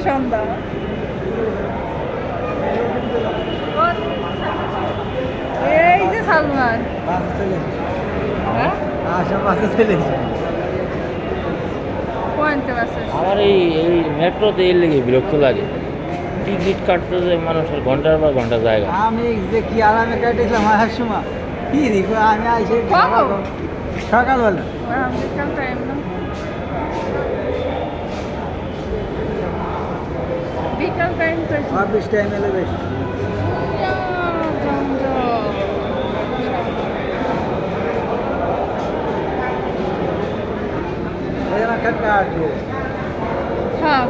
সন্ধ্যা। এই যে সালমান। হ্যাঁ কোয়ান্টে বাসে আমার এই মেট্রোতে এর লেগে বিরক্ত লাগে, টিকিট কাটতে যে মানুষের ঘন্টার পর ঘন্টা জায়গা। আমি যে কি আরামে কাটেছিলাম আসার সময় কি রিখো আমি আইসে কখন? সকালবেলা বিকাল টাইম না, বিকাল টাইম তো অফিস টাইম এলে বেশি কাটবে হ্যাঁ